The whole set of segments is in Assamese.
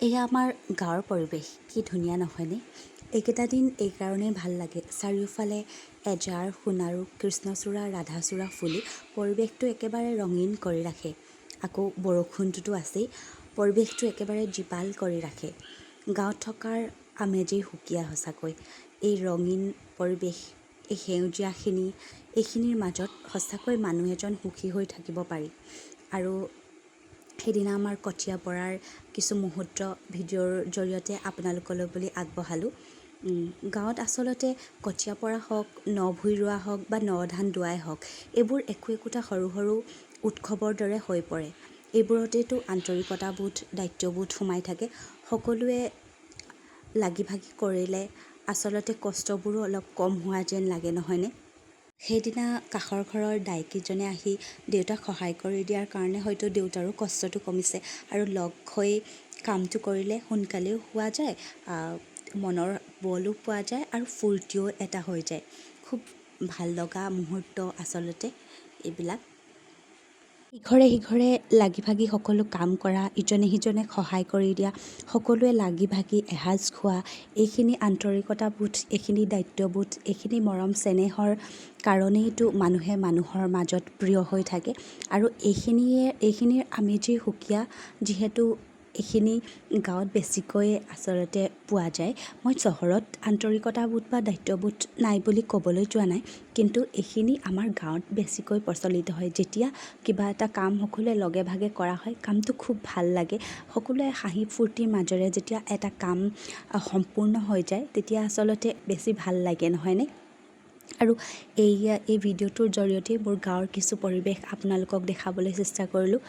এয়া আমাৰ গাঁৱৰ পৰিৱেশ কি ধুনীয়া নহয়নে? এইকেইটা দিন এইকাৰণেই ভাল লাগে। চাৰিওফালে এজাৰ সোণাৰু কৃষ্ণচূড়া ৰাধাচূড়া ফুলি পৰিৱেশটো একেবাৰে ৰঙীন কৰি ৰাখে। আকৌ বৰষুণটোতো আছেই, পৰিৱেশটো একেবাৰে জীপাল কৰি ৰাখে। গাঁৱত থকাৰ আমেজেই সুকীয়া সঁচাকৈ। এই ৰঙীন পৰিৱেশ, এই সেউজীয়াখিনি, এইখিনিৰ মাজত সঁচাকৈ মানুহ এজন সুখী হৈ থাকিব পাৰি। আৰু সেইদিনা আমাৰ কঠীয়া পৰাৰ কিছু মুহূৰ্ত ভিডিঅ'ৰ জৰিয়তে আপোনালোকলৈ বুলি আগবঢ়ালোঁ। গাঁৱত আচলতে কঠীয়া পৰা হওক, ন ভুই ৰোৱা হওক বা ন ধান দোৱাই হওক, এইবোৰ একোটা সৰু সৰু উৎসৱৰ দৰে হৈ পৰে। এইবোৰতেতো আন্তৰিকতাবোধ, দায়িত্ববোধ সোমাই থাকে। সকলোৱে লাগি ভাগি কৰিলে আচলতে কষ্টবোৰো অলপ কম হোৱা যেন লাগে নহয়নে? সেইদিনা কাষৰ ঘৰৰ দাইকেইজনে আহি দেউতাক সহায় কৰি দিয়াৰ কাৰণে হয়তো দেউতাৰো কষ্টটো কমিছে আৰু লগ হৈ কামটো কৰিলে সোনকালেও হোৱা যায়, মনৰ বলো পোৱা যায় আৰু ফূৰ্তিও এটা হৈ যায়। খুব ভাল লগা মুহূৰ্ত আচলতে এইবিলাক। ইঘৰে সিঘৰে লাগি ভাগি সকলো কাম কৰা, ইজনে সিজনেক সহায় কৰি দিয়া, সকলোৱে লাগি ভাগি এসাঁজ খোৱা, এইখিনি আন্তৰিকতাবোধ, এইখিনি দায়িত্ববোধ, এইখিনি মৰম চেনেহৰ কাৰণেইতো মানুহে মানুহৰ মাজত প্ৰিয় হৈ থাকে। আৰু এইখিনিৰ আমেজেই সুকীয়া, যিহেতু এইখিনি গাঁৱত বেছিকৈ আচলতে পোৱা যায়। মই চহৰত আন্তৰিকতাবোধ বা দায়িত্ববোধ নাই বুলি ক'বলৈ যোৱা নাই, কিন্তু এইখিনি আমাৰ গাঁৱত বেছিকৈ প্ৰচলিত হয়। যেতিয়া কিবা এটা কাম সকলোৱে লগে ভাগে কৰা হয়, কামটো খুব ভাল লাগে। সকলোৱে হাঁহি ফূৰ্তিৰ মাজেৰে যেতিয়া এটা কাম সম্পূৰ্ণ হৈ যায়, তেতিয়া আচলতে বেছি ভাল লাগে নহয়নে? আৰু এই ভিডিঅ'টোৰ জৰিয়তে মোৰ গাঁৱৰ কিছু পৰিৱেশ আপোনালোকক দেখাবলৈ চেষ্টা কৰিলোঁ।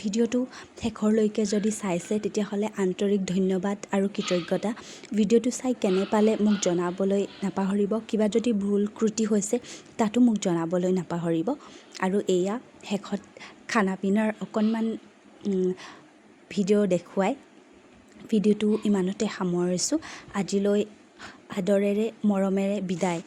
ভিডিঅ'টো শেষৰলৈকে যদি চাইছে তেতিয়াহ'লে আন্তৰিক ধন্যবাদ আৰু কৃতজ্ঞতা। ভিডিঅ'টো চাই কেনে পালে মোক জনাবলৈ নাপাহৰিব। কিবা যদি ভুল ত্ৰুটি হৈছে তাতো মোক জনাবলৈ নাপাহৰিব। আৰু এয়া শেষত খানা পিনাৰ অকণমান ভিডিঅ' দেখুৱাই ভিডিঅ'টো ইমানতে সামৰিছোঁ। আজিলৈ আদৰেৰে মৰমেৰে বিদায়।